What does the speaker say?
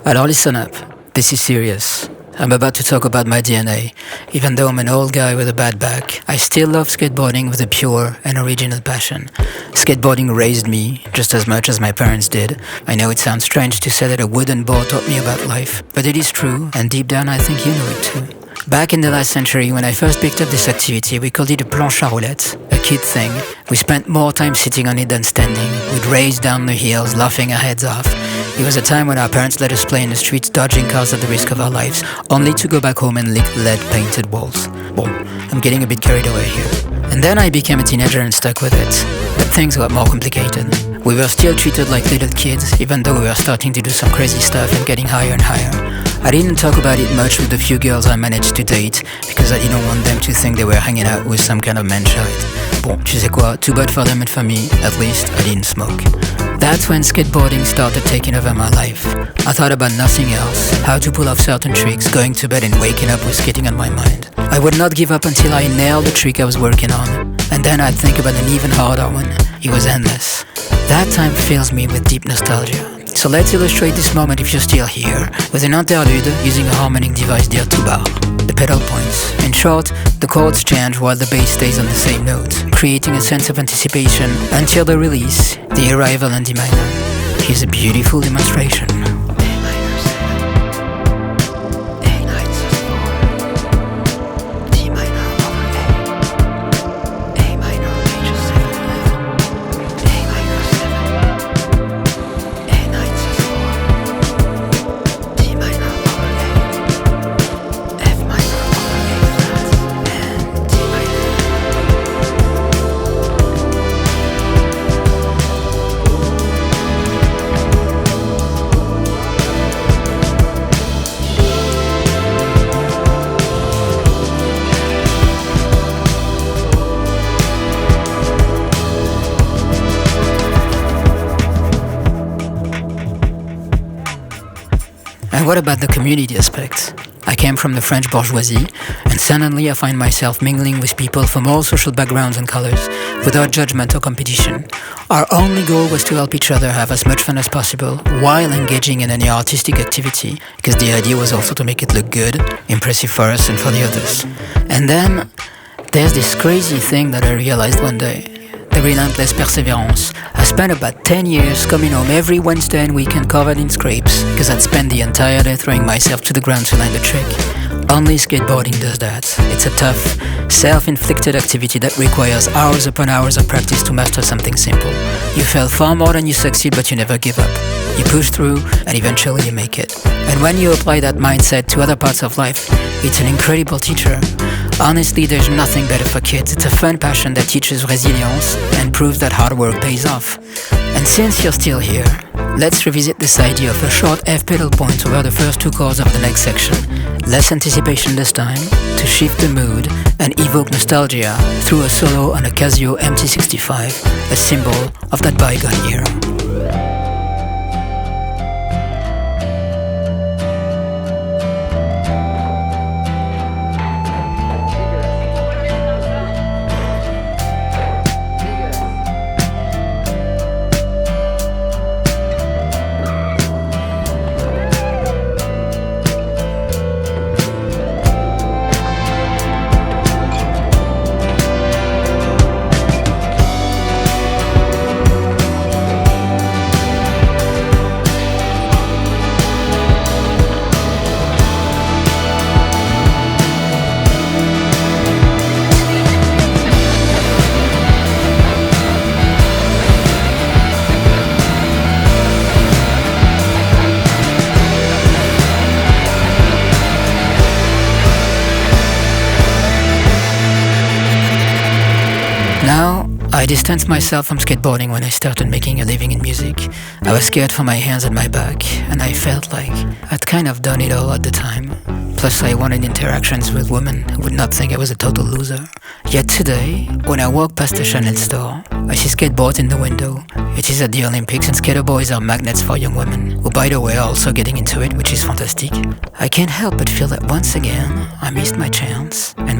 Alors listen up, this is serious. I'm about to talk about my DNA. Even though I'm an old guy with a bad back, I still love skateboarding with a pure and original passion. Skateboarding raised me just as much as my parents did. I know it sounds strange to say that a wooden board taught me about life, but it is true, and deep down I think you know it too. Back in the last century, when I first picked up this activity, we called it a planche à roulettes, a kid thing. We spent more time sitting on it than standing. We'd race down the hills, laughing our heads off. It was a time when our parents let us play in the streets, dodging cars at the risk of our lives, only to go back home and lick lead-painted walls. Bon, I'm getting a bit carried away here. And then I became a teenager and stuck with it. But things got more complicated. We were still treated like little kids, even though we were starting to do some crazy stuff and getting higher and higher. I didn't talk about it much with the few girls I managed to date, because I didn't want them to think they were hanging out with some kind of man-child. Bon, tu sais quoi, too bad for them and for me, at least I didn't smoke. That's when skateboarding started taking over my life. I thought about nothing else, how to pull off certain tricks, going to bed and waking up with skating on my mind. I would not give up until I nailed the trick I was working on, and then I'd think about an even harder one. It was endless. That time fills me with deep nostalgia. So let's illustrate this moment if you're still here, with an interlude using a harmonic device dear to bar, the pedal points. In short, the chords change while the bass stays on the same note, creating a sense of anticipation until the release, the arrival on D minor. Here's a beautiful demonstration. And what about the community aspect? I came from the French bourgeoisie, and suddenly I find myself mingling with people from all social backgrounds and colors, without judgment or competition. Our only goal was to help each other have as much fun as possible, while engaging in any artistic activity, because the idea was also to make it look good, impressive for us and for the others. And then, there's this crazy thing that I realized one day. The relentless perseverance. I spent about 10 years coming home every Wednesday and weekend covered in scrapes, because I'd spent the entire day throwing myself to the ground to land a trick. Only skateboarding does that. It's a tough, self-inflicted activity that requires hours upon hours of practice to master something simple. You fail far more than you succeed, but you never give up. You push through, and eventually you make it. And when you apply that mindset to other parts of life, it's an incredible teacher. Honestly, there's nothing better for kids. It's a fun passion that teaches resilience and proves that hard work pays off. And since you're still here, let's revisit this idea of a short F pedal point over the first two chords of the next section. Less anticipation this time, to shift the mood and evoke nostalgia through a solo on a Casio MT65, a symbol of that bygone era. Now, I distanced myself from skateboarding when I started making a living in music. I was scared for my hands and my back, and I felt like I'd kind of done it all at the time. Plus, I wanted interactions with women who would not think I was a total loser. Yet today, when I walk past the Chanel store, I see skateboards in the window. It is at the Olympics, and skater boys are magnets for young women, who by the way are also getting into it, which is fantastic. I can't help but feel that once again, I missed my chance, and